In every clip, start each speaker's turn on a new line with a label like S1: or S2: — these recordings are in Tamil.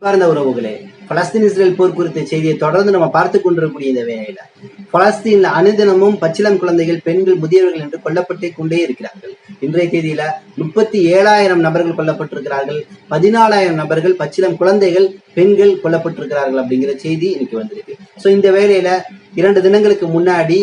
S1: சார்ந்த உறவுகளே, பலஸ்தீன் இஸ்ரேல் போர் குறித்த செய்தியை தொடர்ந்து நம்ம பார்த்து கொண்டிருக்கக்கூடிய இந்த வேளையில பலஸ்தீன்ல அனுதினமும் பச்சிளம் குழந்தைகள், பெண்கள், முதியவர்கள் என்று கொல்லப்பட்டே கொண்டே இருக்கிறார்கள். இன்றைய தேதியில 37,000 நபர்கள் கொல்லப்பட்டிருக்கிறார்கள். 14,000 நபர்கள் பச்சிளம் குழந்தைகள், பெண்கள் கொல்லப்பட்டிருக்கிறார்கள் அப்படிங்கிற செய்தி இன்னைக்கு வந்திருக்கு. சோ இந்த வேளையில 2 தினங்களுக்கு முன்னாடி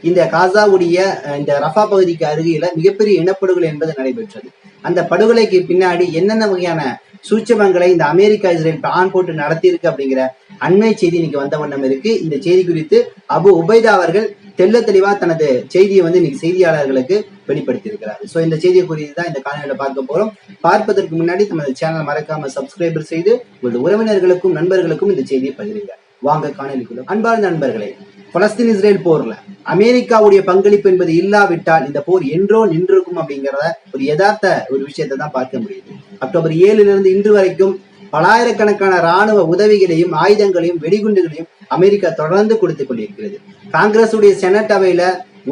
S1: இந்த காசாவுடைய இந்த ரஃபா பகுதிக்கு அருகில மிகப்பெரிய இனப்படுகொலை என்பது நடைபெற்றது. அந்த படுகொலைக்கு பின்னாடி என்னென்ன வகையான சூட்சமங்களை இந்த அமெரிக்கா இஸ்ரேல் பிளான் போட்டு நடத்தியிருக்கு அப்படிங்கிற அண்மை செய்தி இன்னைக்கு வந்த வண்ணம் இருக்கு. இந்த செய்தி குறித்து அபு உபைதா அவர்கள் தெள்ள தெளிவா தனது செய்தியை இன்னைக்கு செய்தியாளர்களுக்கு வெளிப்படுத்தி இருக்கிறார். சோ இந்த செய்தியை குறித்து தான் இந்த காணொலியில பார்க்க போறோம். பார்ப்பதற்கு முன்னாடி நமது சேனல் மறக்காம சப்ஸ்கிரைபர் செய்து உங்களது உறவினர்களுக்கும் நண்பர்களுக்கும் இந்த செய்தியை பகிருங்க. வாங்க காணொலிக்குள்ள. அன்பார்ந்த நண்பர்களே, பலஸ்தீன் இஸ்ரேல் போர்ல அமெரிக்காவுடைய பங்களிப்பு என்பது இல்லாவிட்டால் இந்த போர் என்றோ நின்றிருக்கும் அப்படிங்கிறத ஒரு யதார்த்த ஒரு விஷயத்தை தான் பார்க்க முடியுது. அக்டோபர் 7 இன்று வரைக்கும் பலாயிரக்கணக்கான ராணுவ உதவிகளையும் ஆயுதங்களையும் வெடிகுண்டுகளையும் அமெரிக்கா தொடர்ந்து கொடுத்துக் கொண்டிருக்கிறது. காங்கிரஸ் உடைய செனட் அவையில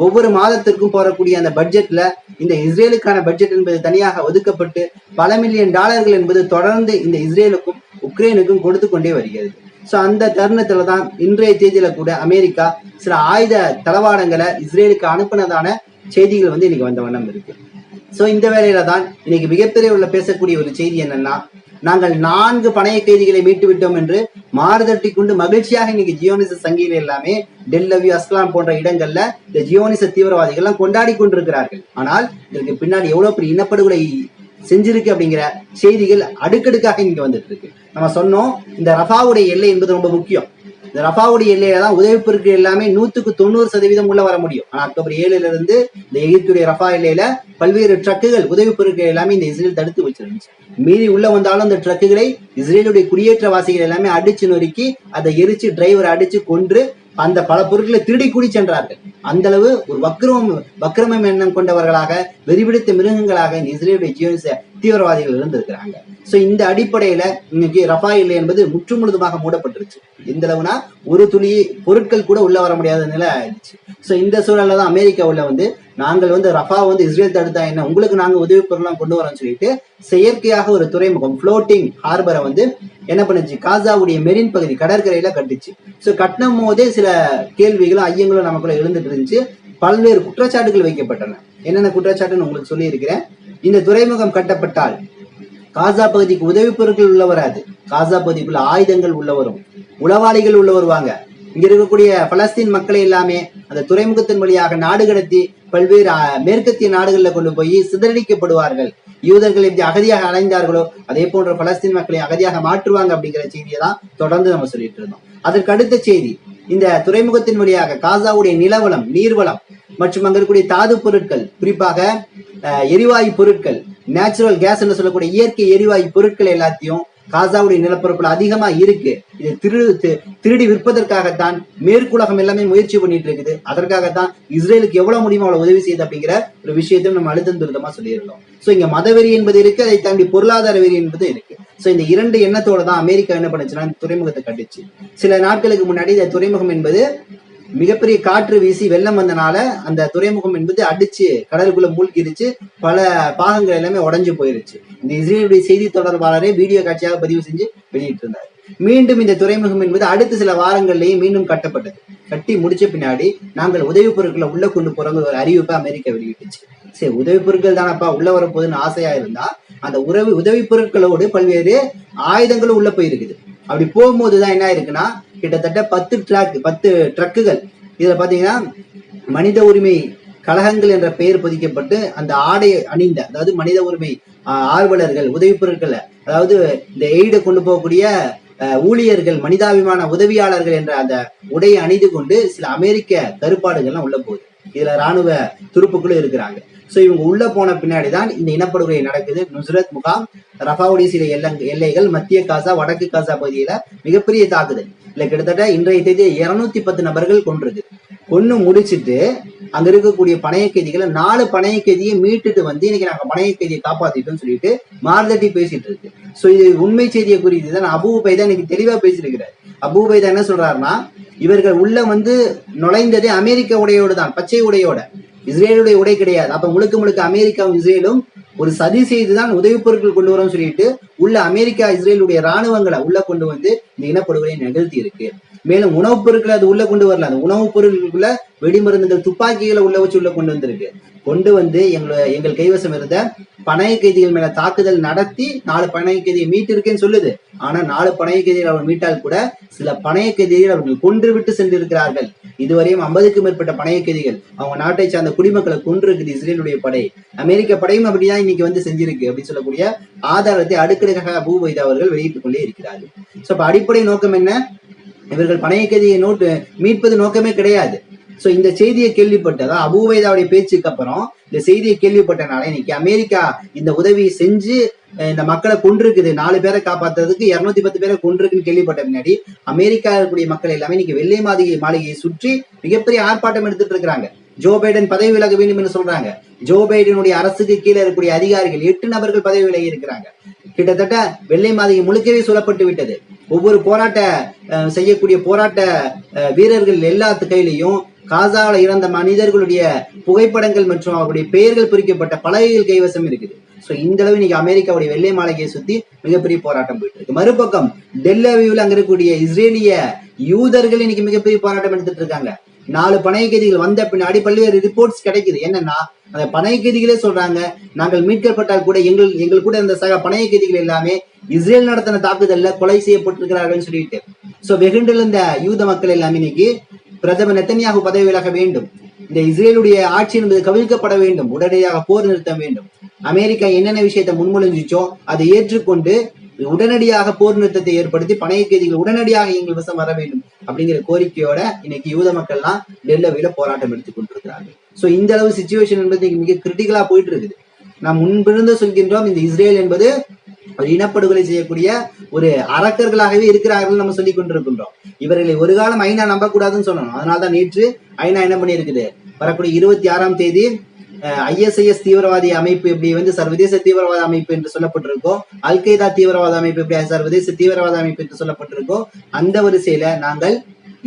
S1: ஒவ்வொரு மாதத்திற்கும் போறக்கூடிய அந்த பட்ஜெட்ல இந்த இஸ்ரேலுக்கான பட்ஜெட் என்பது தனியாக ஒதுக்கப்பட்டு பல மில்லியன் டாலர்கள் என்பது தொடர்ந்து இந்த இஸ்ரேலுக்கும் உக்ரைனுக்கும் கொடுத்து கொண்டே வருகிறது. சோ அந்த தருணத்துல தான் இன்றைய தேதியில கூட அமெரிக்கா சில ஆயுத தளவாடங்களை இஸ்ரேலுக்கு அனுப்பினதான செய்திகள் இன்னைக்கு வந்த வண்ணம் இருக்கு. சோ இந்த வேளையில தான் இன்னைக்கு மிகப்பெரிய உள்ள பேசக்கூடிய ஒரு செய்தி என்னன்னா, நாங்கள் 4 பணைய கைதிகளை மீட்டு விட்டோம் என்று மாறுதட்டி கொண்டு மகிழ்ச்சியாக இன்னைக்கு ஜியோனிச சங்கிகள் எல்லாமே டெல் அவிவ், அஸ்கலான் போன்ற இடங்கள்ல இந்த ஜியோனிச தீவிரவாதிகள் எல்லாம் கொண்டாடி கொண்டிருக்கிறார்கள். ஆனால் இதற்கு பின்னாடி எவ்வளவு பெரிய இனப்படுகொலை செஞ்சிருக்கு அப்படிங்கிற செய்திகள் அடுக்கடுக்காக இங்க வந்துட்டு இருக்கு. நம்ம சொன்னோம், இந்த ரஃபாவுடைய எல்லை என்பது ரொம்ப முக்கியம். இந்த ரஃபாவுடைய எல்லையில தான் உதவி பொருட்கள் எல்லாமே 100% உள்ள வர முடியும். ஆனா அக்டோபர் 7 இந்த எகிப்துடைய ரஃபா எல்லையில பல்வேறு ட்ரக்குகள் உதவி பொருட்கள் எல்லாமே இந்த இஸ்ரேல் தடுத்து வச்சிருந்துச்சு. மீறி உள்ள வந்தாலும் அந்த ட்ரக்குகளை இஸ்ரேலுடைய குடியேற்றவாசிகள் எல்லாமே அடிச்சு நொறுக்கி அதை எரிச்சு டிரைவரை அடிச்சு கொன்று அந்த பல பொருட்களை திருடி கூடி சென்றார்கள். அந்த அளவு ஒரு வக்கிரமம் எண்ணம் கொண்டவர்களாக, வெறிபிடித்த மிருகங்களாக இந்த இஸ்ரேலுடைய ஜியோனிச தீவிரவாதிகள் இருந்திருக்கிறாங்க. சோ இந்த அடிப்படையில இன்னைக்கு ரஃபா எல்லை என்பது முற்றுமுழுதுமாக மூடப்பட்டுருச்சு. எந்த அளவுனா ஒரு துளி பொருட்கள் கூட உள்ள வர முடியாத நிலை ஆயிடுச்சு. சோ இந்த சூழல்ல தான் அமெரிக்கா உள்ள நாங்கள் ரஃபா இஸ்ரேல் தடுத்தா என்ன, உங்களுக்கு நாங்க உதவி பொருள்லாம் கொண்டு வரோம்னு சொல்லிட்டு செயற்கையாக ஒரு துறைமுகம், ஃப்ளோட்டிங் ஹார்பரை என்ன பண்ணுச்சு, காசாவுடைய மெரின் பகுதி கடற்கரையில கட்டுச்சு. சோ கட்டினும் போதே சில கேள்விகளும் ஐயங்களும் நமக்குள்ள எழுந்துட்டு இருந்துச்சு. பல்வேறு குற்றச்சாட்டுகள் வைக்கப்பட்டன. என்னென்ன குற்றச்சாட்டுன்னு உங்களுக்கு சொல்லி இருக்கிறேன். இந்த துறைமுகம் கட்டப்பட்டால் காசா பகுதிக்கு உதவி பொருட்கள் உள்ள வராது, காசா பகுதிக்குள்ள ஆயுதங்கள் உள்ள வரும், உளவாளிகள் உள்ள வருவாங்க. இங்க இருக்கக்கூடிய பலஸ்தீன் மக்களை எல்லாமே அந்த துறைமுகத்தின் வழியாக நாடு கடத்தி பல்வேறு மேற்கத்திய நாடுகள்ல கொண்டு போய் சிதறடிக்கப்படுவார்கள். யூதர்கள் எப்படி அகதியாக அலைந்தார்களோ அதே போன்ற பலஸ்தீன் மக்களை அகதியாக மாற்றுவாங்க அப்படிங்கிற செய்தியை தான் தொடர்ந்து நம்ம சொல்லிட்டு இருந்தோம். அதற்கு அடுத்த செய்தி, இந்த துறைமுகத்தின் வழியாக காசாவுடைய நிலவளம், நீர்வளம் மற்றும் அங்க இருக்கக்கூடிய தாது பொருட்கள், குறிப்பாக எரிவாயு பொருட்கள், நேச்சுரல் கேஸ் என்று சொல்லக்கூடிய இயற்கை எரிவாயு பொருட்கள் எல்லாத்தையும் காசாவுடைய நிலப்பரப்புல அதிகமா இருக்கு. இதை திருடி விற்பதற்காகத்தான் மேற்குலகம் எல்லாமே முயற்சி பண்ணிட்டு இருக்குது. அதற்காகத்தான் இஸ்ரேலுக்கு எவ்வளவு முடியுமோ அவ்வளவு உதவி செய்யுது அப்படிங்கிற ஒரு விஷயத்தையும் நம்ம அழுத்தம் திருத்தமா சொல்லியிருந்தோம். சோ இங்க மதவெறி என்பது இருக்கு, அதை தாண்டி பொருளாதார வெறி என்பது இருக்கு. சோ இந்த 2 எண்ணத்தோட தான் அமெரிக்கா என்ன பண்ணுச்சுன்னா துறைமுகத்தை கட்டுச்சு. சில நாட்களுக்கு முன்னாடி இந்த துறைமுகம் என்பது மிகப்பெரிய காற்று வீசி வெள்ளம் வந்தனால அந்த துறைமுகம் என்பது அடிச்சு கடலுக்குள்ள மூழ்கிருச்சு, பல பாகங்கள் எல்லாமே உடஞ்சு போயிருச்சு. இந்த இஸ்ரேலுடைய செய்தி தொடர்பாளரே வீடியோ காட்சியாக பதிவு செஞ்சு வெளியிட்டு இருந்தார். மீண்டும் இந்த துறைமுகம் என்பது அடுத்த சில வாரங்கள்லயும் மீண்டும் கட்டப்பட்டது. கட்டி முடிச்ச பின்னாடி நாங்கள் உதவி பொருட்களை உள்ள கொண்டு போறோங்கிற ஒரு அறிவிப்பை அமெரிக்கா வெளியிட்டுச்சு. சரி, உதவி பொருட்கள் தானப்பா உள்ள வரப்போகுதுன்னு ஆசையா இருந்தா அந்த உதவி பொருட்களோடு பல்வேறு ஆயுதங்களும் உள்ள போயிருக்குது. அப்படி போகும்போதுதான் என்ன இருக்குன்னா, கிட்டத்தட்ட 10 ட்ரக்குகள் இதுல பாத்தீங்கன்னா மனித உரிமை கழகங்கள் என்ற பெயர் பதிக்கப்பட்டு அந்த ஆடை அணிந்த, அதாவது மனித உரிமை ஆர்வலர்கள், உதவி பொருட்கள், அதாவது இந்த எய்டை கொண்டு போகக்கூடிய ஊழியர்கள், மனிதாபிமான உதவியாளர்கள் என்ற அந்த உடையை அணிந்து கொண்டு சில அமெரிக்க கருப்பாடுகள்லாம் உள்ள போகுது. இதுல ராணுவ துருப்புக்களும் இருக்கிறாங்க. சோ இவங்க உள்ள போன பின்னாடிதான் இந்த இனப்படுகொலை நடக்குது. நுஸ்ரத் முகாம், ரஃபாவுடைய சில எல்லைகள், மத்திய காசா, வடக்கு காசா பகுதியில மிகப்பெரிய தாக்குதல். இல்ல கிட்டத்தட்ட இன்றைய தேதி 210 நபர்கள் கொன்னு முடிச்சுட்டு அங்க இருக்கக்கூடிய பணைய கைதிகளை 4 பணைய கைதியை மீட்டுட்டு இன்னைக்கு நாங்க பணைய கைதியை காப்பாத்திட்டோம்னு சொல்லிட்டு மார்தட்டி பேசிட்டு இருக்கு. சோ இது உண்மை செய்தியை குறித்து தான் அபு உபைதா இன்னைக்கு தெளிவா பேசியிருக்கிறார். அபு உபைதா என்ன சொல்றாருன்னா, இவர்கள் உள்ள நுழைந்ததே அமெரிக்க உடையோடு தான், பச்சை உடையோட, இஸ்ரேலுடைய உடை கிடையாது. அப்ப முழுக்க அமெரிக்காவும் இஸ்ரேலும் ஒரு சதி செய்துதான் உதவி பொருட்கள் கொண்டு வரோம்னு சொல்லிட்டு உள்ள அமெரிக்கா இஸ்ரேலுடைய ராணுவங்களை உள்ள கொண்டு வந்து இந்த இனப்படுகொலை நிகழ்த்தி இருக்கு. மேலும் உணவுப் பொருட்களை அது உள்ள கொண்டு வரல, அந்த உணவுப் பொருட்களுக்குள்ள வெடிமருந்துகள் துப்பாக்கிகளை உள்ள வச்சு உள்ள கொண்டு வந்திருக்கு. கொண்டு வந்து எங்கள் கைவசம் இருந்த பணைய கைதிகள் மேல தாக்குதல் நடத்தி 4 பணைய கைதியை மீட்டிருக்கேன்னு சொல்லுது. ஆனா 4 பணைய கைதிகள் அவர் மீட்டால் கூட சில பணைய கைதிகள் அவர்கள் கொன்று விட்டு சென்றிருக்கிறார்கள். இதுவரையும் 50க்கும் மேற்பட்ட பணைய கைதிகள் அவங்க நாட்டை சார்ந்த குடிமக்களை கொன்றிருக்குது இஸ்ரேலுடைய படை. அமெரிக்க படையும் அப்படிதான் இன்னைக்கு வந்து செஞ்சிருக்கு அப்படின்னு சொல்லக்கூடிய ஆதாரத்தை அடுக்கடுக்காக அபூ உபைதா அவர்கள் வெளியிட்டுக் கொண்டே இருக்கிறார்கள். சோ அப்ப அடிப்படை நோக்கம் என்ன? இவர்கள் பணைய கைதியை மீட்பது நோக்கமே கிடையாது. சோ இந்த செய்தியை கேள்விப்பட்டதா அபூ உபைதாவுடைய பேச்சுக்கு அப்புறம் இந்த செய்தியை கேள்விப்பட்டனால இன்னைக்கு அமெரிக்கா இந்த உதவியை செஞ்சு இந்த மக்களை கொண்டிருக்குது, 4 பேரை காப்பாத்துறதுக்கு 210 பேரை கொண்டிருக்குன்னு கேள்விப்பட்ட பின்னாடி அமெரிக்கா இருக்கக்கூடிய மக்கள் எல்லாமே இன்னைக்கு வெள்ளை மாளிகையை சுற்றி மிகப்பெரிய ஆர்ப்பாட்டம் எடுத்துட்டு இருக்கிறாங்க. ஜோ பைடன் பதவி விலக வேண்டும் என்று சொல்றாங்க. ஜோ பைடனுடைய அரசுக்கு கீழே இருக்கக்கூடிய அதிகாரிகள் 8 நபர்கள் பதவி விலகி இருக்கிறாங்க. கிட்டத்தட்ட வெள்ளை மாளிகை முழுக்கவே சொல்லப்பட்டு விட்டது. ஒவ்வொரு செய்யக்கூடிய போராட்ட வீரர்கள் எல்லாத்து கையிலையும் காசால இறந்த மனிதர்களுடைய புகைப்படங்கள் மற்றும் அவருடைய பெயர்கள் பொறிக்கப்பட்ட பலகைகள் கைவசம் இருக்குது. சோ இந்த அளவு இன்னைக்கு அமெரிக்காவுடைய வெள்ளை மாளிகையை சுத்தி மிகப்பெரிய போராட்டம் போயிட்டு இருக்கு. மறுபக்கம் டெல் அவீவ்ல அங்க இருக்கக்கூடிய இஸ்ரேலிய யூதர்கள் இன்னைக்கு மிகப்பெரிய போராட்டம் எடுத்துட்டு இருக்காங்க. 4 பணைய கைதிகள் வந்த பின்னாடி பல்வேறு ரிப்போர்ட்ஸ் கிடைக்குது. என்னன்னா அந்த பணைய கைதிகளே சொல்றாங்க, நாங்கள் மீட்கப்பட்டால் கூட எங்கள் கூட இந்த சக பணைய கைதிகள் எல்லாமே இஸ்ரேல் நடத்தின தாக்குதல்ல கொலை செய்யப்பட்டிருக்கிறார்கள் சொல்லிட்டு. சோ வெகுண்டிருந்த யூத மக்கள் எல்லாமே இன்னைக்கு பிரதமர் நெத்தன்யாகு பதவி விலக வேண்டும், இந்த இஸ்ரேலுடைய ஆட்சி என்பது கவிழ்க்கப்பட வேண்டும், உடனடியாக போர் நிறுத்தம் வேண்டும். அமெரிக்கா என்னென்ன விஷயத்தை முன்மொழிஞ்சிச்சோ அதை ஏற்றுக்கொண்டு உடனடியாக போர் நிறுத்தத்தை ஏற்படுத்தி பணைய கைதிகள் உடனடியாக எங்கள் வசம் வர வேண்டும் அப்படிங்கிற கோரிக்கையோட இன்னைக்கு யூத மக்கள்லாம் டெல் அவீவ்ல போராட்டம் எடுத்துக் கொண்டிருக்கிறார்கள். சோ இந்த அளவு சிச்சுவேஷன் என்பது மிக கிரிட்டிக்கலா போயிட்டு இருக்குது. நாம் முன்பிருந்து சொல்கின்றோம், இந்த இஸ்ரேல் என்பது ஒரு இனப்படுகொலை செய்யக்கூடிய ஒரு அரக்கர்களாகவே இருக்கிறார்கள் நம்ம சொல்லிக் கொண்டிருக்கின்றோம். இவர்களை ஒரு காலம் ஐநா நம்பக்கூடாதுன்னு சொல்லணும். அதனால்தான் நேற்று ஐநா என்ன பண்ணி இருக்குது, வரக்கூடிய 26ஆம் தேதி ISIS தீவிரவாதி அமைப்பு எப்படி வந்து சர்வதேச தீவிரவாத அமைப்பு என்று சொல்லப்பட்டிருக்கோ, அல் கைதா தீவிரவாத அமைப்பு எப்படி சர்வதேச தீவிரவாத அமைப்பு என்று சொல்லப்பட்டிருக்கோ, அந்த வரிசையில நாங்கள்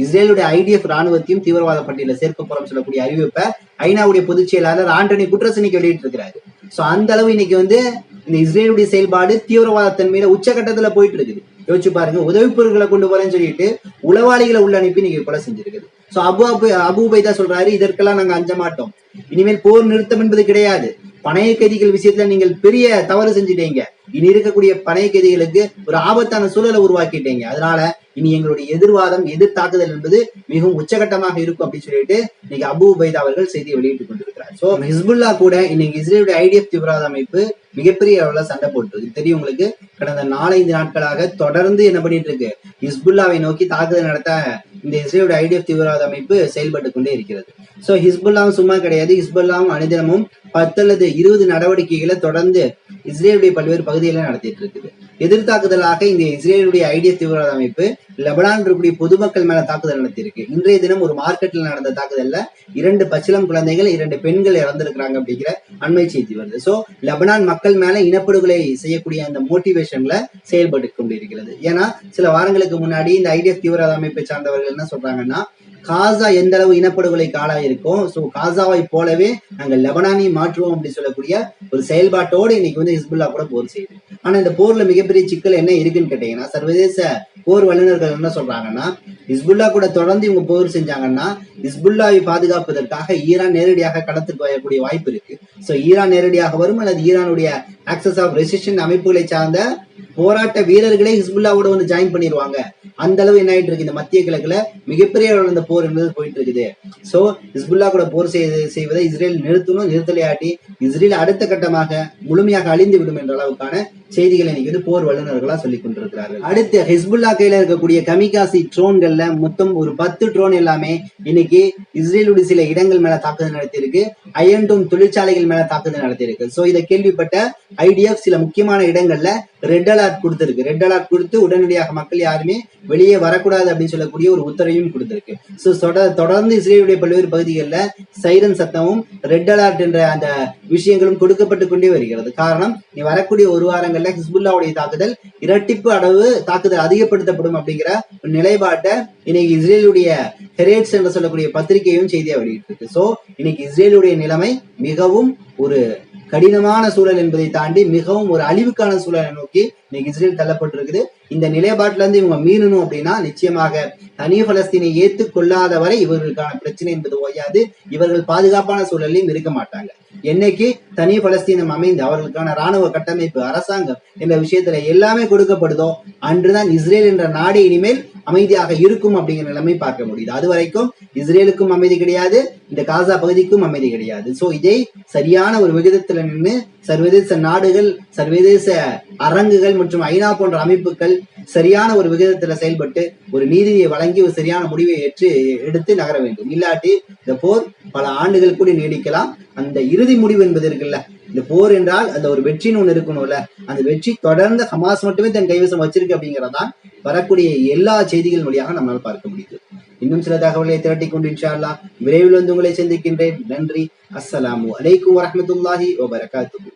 S1: இஸ்ரேலுடைய IDF ராணுவத்தையும் தீவிரவாத பட்டியல சேர்க்க போறோம் சொல்லக்கூடிய அறிவிப்பை ஐநாவுடைய பொதுச் செயலாளர் ஆண்டனி குட்ரஸ் இன்னைக்கு வெளியிட்டு இருக்கிறாரு. சோ அந்த அளவு இன்னைக்கு வந்து இந்த இஸ்ரேலுடைய செயல்பாடு தீவிரவாத தன்மையில உச்சகட்டத்துல போயிட்டு இருக்குது. யோசிச்சு பாருங்க, உதவி பொருட்களை கொண்டு போறேன்னு சொல்லிட்டு உளவாளிகளை உள்ள அனுப்பி நீங்க கொலை செஞ்சிருக்குது. சோ அபூ உபைதா சொல்றாரு, இதற்கெல்லாம் நாங்க அஞ்ச மாட்டோம், இனிமேல் போர் நிறுத்தம் என்பது கிடையாது, பணைய கைதிகள் விஷயத்துல நீங்கள் பெரிய தவறு செஞ்சுட்டீங்க, இனி இருக்கக்கூடிய பணைய கைதிகளுக்கு ஒரு ஆபத்தான சூழலை உருவாக்கிட்டீங்க, அதனால இனி எங்களுடைய எதிர் தாக்குதல் என்பது மிகவும் உச்சகட்டமாக இருக்கும் அப்படின்னு சொல்லிட்டு இன்னைக்கு அபூ உபைதா அவர்கள் செய்தியை வெளியிட்டுக் கொண்டிருக்கிறார். சோ ஹிஸ்புல்லா கூட இன்னைக்கு இஸ்ரேலுடைய IDF தீவிரவாத அமைப்பு மிகப்பெரிய அளவுல சண்டை போட்டு தெரியும் உங்களுக்கு. கடந்த 4-5 நாட்களாக தொடர்ந்து என்ன பண்ணிட்டு இருக்கு, ஹிஸ்புல்லாவை நோக்கி தாக்குதல் நடத்த இந்த இஸ்ரேலுடைய IDF தீவிரவாத அமைப்பு செயல்பட்டு கொண்டே இருக்கிறது. சோ ஹிஸ்புல்லாவும் சும்மா கிடையாது, ஹிஸ்புல்லாவும் அனுதினமும் 10 அல்லது 20 நடவடிக்கைகளை தொடர்ந்து இஸ்ரேலுடைய பல்வேறு பகுதிகளில் நடத்திட்டு இருக்குது. எதிர்த்தாக்குதலாக இந்த இஸ்ரேலுடைய IDF தீவிரவாத அமைப்பு லெபனான் இருக்கக்கூடிய பொதுமக்கள் மேல தாக்குதல் நடத்தியிருக்கு. இன்றைய தினம் ஒரு மார்க்கெட்ல நடந்த தாக்குதல்ல 2 பச்சிளம் குழந்தைகள் 2 பெண்கள் இறந்திருக்கிறாங்க அப்படிங்கிற அண்மை செய்தி வருது. சோ லெபனான் மக்கள் மேல இனப்படுகொலை செய்யக்கூடிய அந்த மோட்டிவேஷன்ல செயல்பட்டு கொண்டிருக்கிறது. ஏன்னா சில வாரங்களுக்கு முன்னாடி இந்த IDF தீவிரவாத அமைப்பை சார்ந்தவர்கள் என்ன சொல்றாங்கன்னா, காசா எந்த அளவு இனப்படுகொலைக்கு ஆளாயிருக்கும், சோ காசாவை போலவே நாங்கள் லெபனானை மாற்றுவோம் அப்படின்னு சொல்லக்கூடிய ஒரு செயல்பாட்டோடு இன்னைக்கு வந்து ஹிஸ்புல்லா கூட போர் செய்யுது. ஆனா இந்த போர்ல மிகப்பெரிய சிக்கல் என்ன இருக்குன்னு கேட்டீங்கன்னா, சர்வதேச போர் வல்லுநர்கள் என்ன சொல்றாங்கன்னா, ஹிஸ்புல்லா கூட தொடர்ந்து இவங்க போர் செஞ்சாங்கன்னா ஹிஸ்புல்லாவை பாதுகாப்பதற்காக ஈரான் நேரடியாக களத்துக்கு வரக்கூடிய வாய்ப்பு இருக்கு. சோ ஈரான் நேரடியாக வரும் அல்லது ஈரானுடைய ஆக்சஸ் ஆஃப் ரெசிஸ்டன்ட் அமைப்புகளை சார்ந்த போராட்ட வீரர்களே ஹிஸ்புல்லாவோட வந்து ஜாயின் பண்ணிடுவாங்க. அந்த அளவு என்ன ஆயிட்டு இருக்கு, இந்த மத்திய கிழக்குல மிகப்பெரிய அளவில் இந்த போர் என்பது போயிட்டு இருக்குது. சோ ஹிஸ்புல்லா கூட போர் செய்வதை இஸ்ரேல் நிறுத்தலையாட்டி இஸ்ரேல் அடுத்த கட்டமாக முழுமையாக அழிந்து விடும் என்ற அளவுக்கான செய்திகளை இன்னைக்கு வந்து போர் வல்லுநர்களா சொல்லிக் கொண்டிருக்கிறார்கள். அடுத்து ஹிஸ்புல்லா கையில இருக்கக்கூடிய கமிகாசி ட்ரோன்கள்ல மொத்தம் ஒரு 10 ட்ரோன் எல்லாமே இன்னைக்கு இஸ்ரேலுடைய சில இடங்கள் மேல தாக்குதல் நடத்தியிருக்கு. அயன் டோம் தொழிற்சாலைகள் மேல தாக்குதல் நடத்தியிருக்கு. சோ இதை கேள்விப்பட்ட IDF சில முக்கியமான இடங்கள்ல ரெட் அலர்ட் கொடுத்திருக்கு. ரெட் அலர்ட் கொடுத்து உடனடியாக மக்கள் யாருமே வெளியே வரக்கூடாது அப்படின்னு சொல்லக்கூடிய ஒரு உத்தரவையும் கொடுத்திருக்கு. சோ தொடர்ந்து இஸ்ரேலுடைய பல்வேறு பகுதிகளில் சைரன் சத்தமும் ரெட் அலர்ட் என்ற அந்த விஷயங்களும் கொடுக்கப்பட்டு கொண்டே வருகிறது. காரணம், நீ வரக்கூடிய ஒரு வாரங்கள்ல ஹிஸ்புல்லாவுடைய தாக்குதல் இரட்டிப்பு அளவு தாக்குதல் அதிகப்படுத்தப்படும் அப்படிங்கிற ஒரு நிலைப்பாட்டை இன்னைக்கு இஸ்ரேலுடைய ஹெரேட்ஸ் என்று சொல்லக்கூடிய பத்திரிகையும் செய்தியா வெளியிட்டு இருக்கு. சோ இன்னைக்கு இஸ்ரேலுடைய நிலைமை மிகவும் ஒரு கடினமான சூழல் என்பதை தாண்டி மிகவும் ஒரு அழிவுக்கான சூழலை நோக்கி இன்னைக்கு இஸ்ரேல் தள்ளப்பட்டிருக்குது. இந்த நிலைப்பாட்டில இருந்து இவங்க மீறணும் அப்படின்னா நிச்சயமாக தனி பலஸ்தீனை ஏற்றுக்கொள்ளாத வரை இவர்களுக்கான பிரச்சனை என்பது ஓயாது. இவர்கள் பாதுகாப்பான சூழலையும் இருக்க மாட்டாங்க. என்னைக்கு தனி பலஸ்தீனம் அமைந்து அவர்களுக்கான ராணுவ கட்டமைப்பு, அரசாங்கம் என்ற விஷயத்துல எல்லாமே கொடுக்கப்படுதோ அன்றுதான் இஸ்ரேல் என்ற நாடு இனிமேல் அமைதியாக இருக்கும் அப்படிங்கிற நிலைமை பார்க்க முடியுது. அது வரைக்கும் இஸ்ரேலுக்கும் அமைதி கிடையாது, இந்த காசா பகுதிக்கும் அமைதி கிடையாது. சோ இதை சரியான ஒரு விகிதத்துல நின்று சர்வதேச நாடுகள், சர்வதேச அரங்குகள் மற்றும் ஐநா போன்ற அமைப்புகள் சரியான ஒரு விகிதத்துல செயல்பட்டு ஒரு நீதியை வழங்கி ஒரு சரியான முடிவை எடுத்து நகர வேண்டும். இல்லாட்டி இந்த போர் பல ஆண்டுகள் கூட நீடிக்கலாம். அந்த இறுதி முடிவு என்பது இருக்குல்ல, இந்த போர் என்றால் அந்த ஒரு வெற்றின்னு ஒண்ணு இருக்கணும்ல, அந்த வெற்றி தொடர்ந்து ஹமாஸ் மட்டுமே தன் கைவசம் வச்சிருக்கு அப்படிங்கிறதான் வரக்கூடிய எல்லா செய்திகள் வழியாக நம்மளால் பார்க்க முடியுது. இன்னும் சில தகவல்களை திரட்டிக் கொண்டு இன்ஷா அல்லாஹ் விரைவில் வந்து உங்களை சந்திக்கின்றேன். நன்றி. அஸ்ஸலாமு அலைக்கும் வரஹ்மத்துல்லாஹி வபரகாத்துஹு.